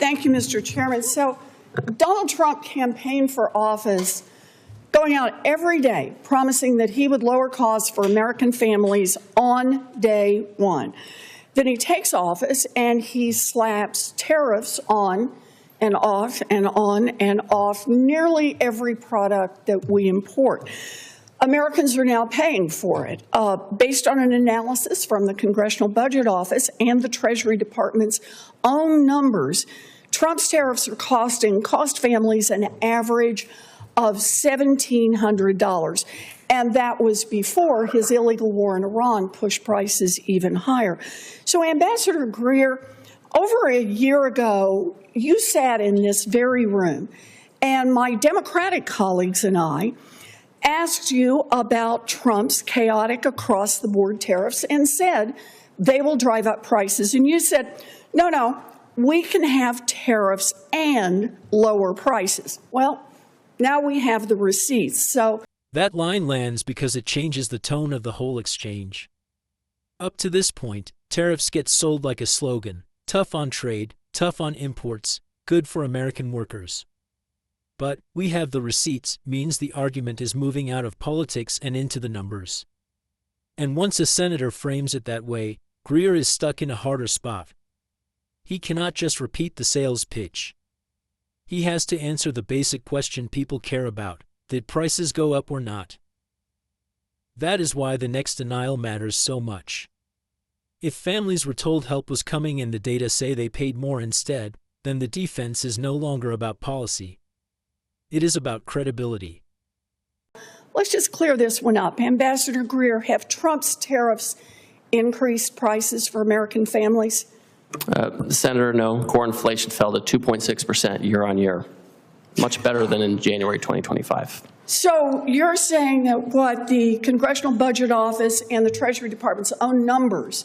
Thank you, Mr. Chairman. So Donald Trump campaigned for office, going out every day promising that he would lower costs for American families on day one. Then he takes office and he slaps tariffs on and off and on and off nearly every product that we import. Americans are now paying for it. Based on an analysis from the Congressional Budget Office and the Treasury Department's own numbers, Trump's tariffs are cost families an average of $1,700. And that was before his illegal war in Iran pushed prices even higher. So, Ambassador Greer, over a year ago, you sat in this very room, and my Democratic colleagues and I asked you about Trump's chaotic across-the-board tariffs and said they will drive up prices. And you said, no, we can have tariffs and lower prices. Well, now we have the receipts. So that line lands because it changes the tone of the whole exchange. Up to this point, tariffs get sold like a slogan: tough on trade, tough on imports, good for American workers. But we have the receipts means the argument is moving out of politics and into the numbers. And once a senator frames it that way, Greer is stuck in a harder spot. He cannot just repeat the sales pitch. He has to answer the basic question people care about: did prices go up or not? That is why the next denial matters so much. If families were told help was coming and the data say they paid more instead, then the defense is no longer about policy. It is about credibility. Let's just clear this one up. Ambassador Greer, have Trump's tariffs increased prices for American families? Senator, no. Core inflation fell to 2.6% year on year. Much better than in January 2025. So you're saying that what the Congressional Budget Office and the Treasury Department's own numbers,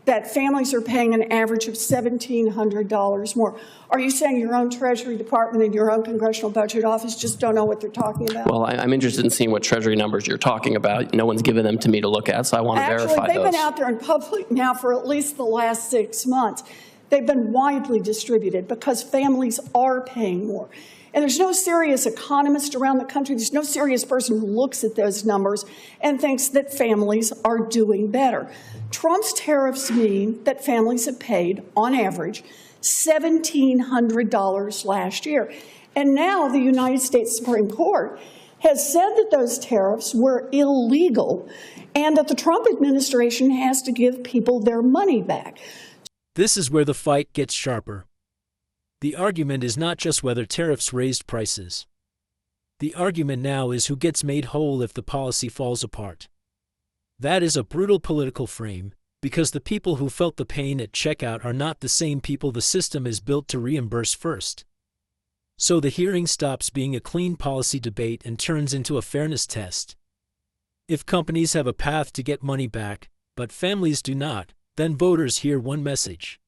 that families are paying an average of $1,700 more. Are you saying your own Treasury Department and your own Congressional Budget Office just don't know what they're talking about? Well, I'm interested in seeing what Treasury numbers you're talking about. No one's given them to me to look at, so I want to verify those. Actually, they've been out there in public now for at least the last 6 months. They've been widely distributed because families are paying more. And there's no serious economist around the country, there's no serious person who looks at those numbers and thinks that families are doing better. Trump's tariffs mean that families have paid, on average, $1,700 last year. And now the United States Supreme Court has said that those tariffs were illegal and that the Trump administration has to give people their money back. This is where the fight gets sharper. The argument is not just whether tariffs raised prices. The argument now is who gets made whole if the policy falls apart. That is a brutal political frame, because the people who felt the pain at checkout are not the same people the system is built to reimburse first. So the hearing stops being a clean policy debate and turns into a fairness test. If companies have a path to get money back, but families do not, then voters hear one message.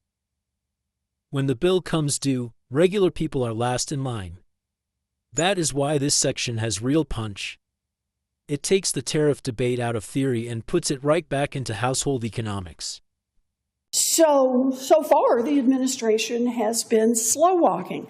When the bill comes due, regular people are last in line. That is why this section has real punch. It takes the tariff debate out of theory and puts it right back into household economics. So far, the administration has been slow walking.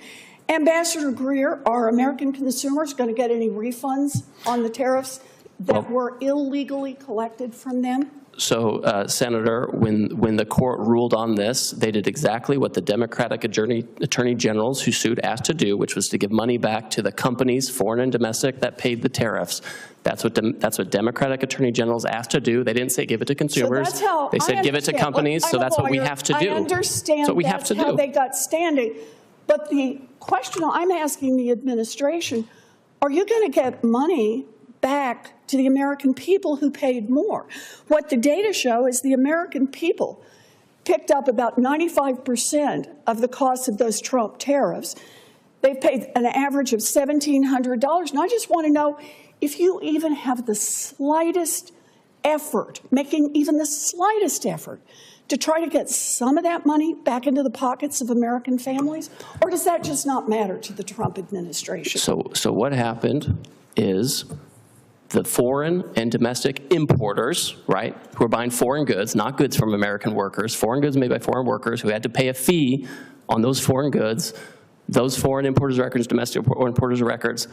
Ambassador Greer, are American consumers going to get any refunds on the tariffs that were illegally collected from them? So, Senator, when the court ruled on this, they did exactly what the Democratic attorney generals who sued asked to do, which was to give money back to the companies, foreign and domestic, that paid the tariffs. That's what Democratic attorney generals asked to do. They didn't say give it to consumers. So they said give it to companies. So that's what we have to do. I understand that's how they got standing. But the question I'm asking the administration, are you going to get money back to the American people who paid more? What the data show is the American people picked up about 95% of the cost of those Trump tariffs. They've paid an average of $1,700. And I just want to know if you even have the slightest effort, making even the slightest effort, to try to get some of that money back into the pockets of American families? Or does that just not matter to the Trump administration? So what happened is the foreign and domestic importers, right, who are buying foreign goods, not goods from American workers, foreign goods made by foreign workers who had to pay a fee on those foreign goods, those foreign importers' records, domestic importers' records,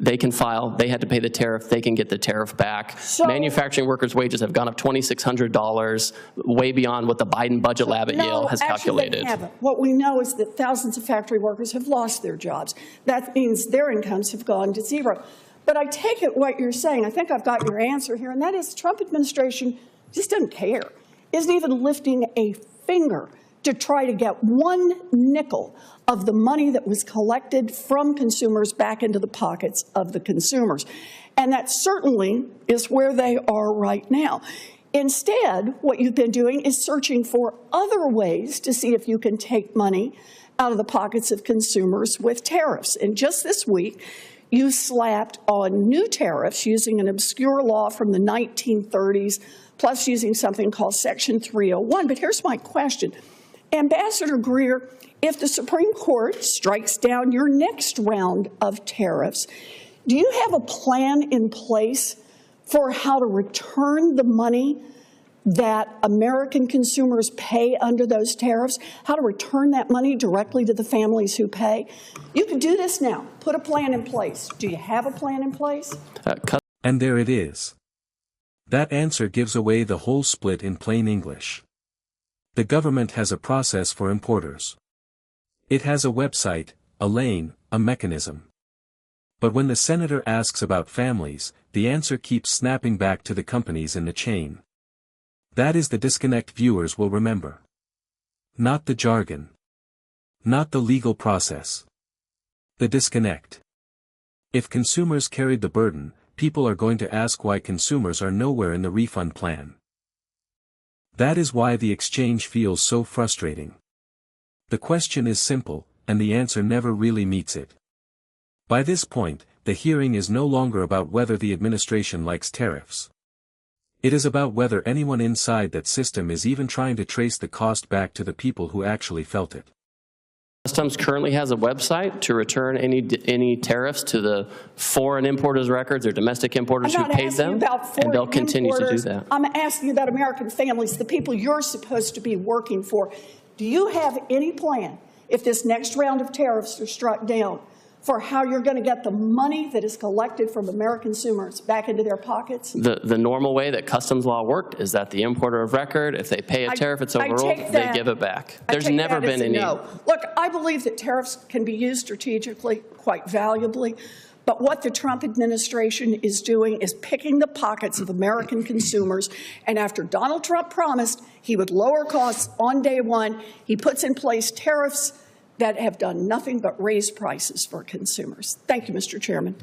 they can file, they had to pay the tariff, they can get the tariff back. So, manufacturing workers' wages have gone up $2,600, way beyond what the Biden budget lab at Yale has calculated. Actually, they haven't. What we know is that thousands of factory workers have lost their jobs. That means their incomes have gone to zero. But I take it what you're saying, I think I've got your answer here, and that is the Trump administration just doesn't care, isn't even lifting a finger to try to get one nickel of the money that was collected from consumers back into the pockets of the consumers. And that certainly is where they are right now. Instead, what you've been doing is searching for other ways to see if you can take money out of the pockets of consumers with tariffs. And just this week, you slapped on new tariffs using an obscure law from the 1930s, plus using something called Section 301. But here's my question. Ambassador Greer, if the Supreme Court strikes down your next round of tariffs, do you have a plan in place for how to return the money that American consumers pay under those tariffs, how to return that money directly to the families who pay? You can do this now. Put a plan in place. Do you have a plan in place? And there it is. That answer gives away the whole split in plain English. The government has a process for importers. It has a website, a lane, a mechanism. But when the senator asks about families, the answer keeps snapping back to the companies in the chain. That is the disconnect viewers will remember. Not the jargon. Not the legal process. The disconnect. If consumers carried the burden, people are going to ask why consumers are nowhere in the refund plan. That is why the exchange feels so frustrating. The question is simple, and the answer never really meets it. By this point, the hearing is no longer about whether the administration likes tariffs. It is about whether anyone inside that system is even trying to trace the cost back to the people who actually felt it. Customs currently has a website to return any tariffs to the foreign importers' records or domestic importers who paid them, and they'll continue to do that. I'm asking you about American families, the people you're supposed to be working for. Do you have any plan, if this next round of tariffs are struck down, for how you're going to get the money that is collected from American consumers back into their pockets? The normal way that customs law worked is that the importer of record, if they pay a tariff, it's overruled, they give it back. There's never been any. No. Look, I believe that tariffs can be used strategically, quite valuably, but what the Trump administration is doing is picking the pockets of American consumers, and after Donald Trump promised he would lower costs on day one, he puts in place tariffs that have done nothing but raise prices for consumers. Thank you, Mr. Chairman.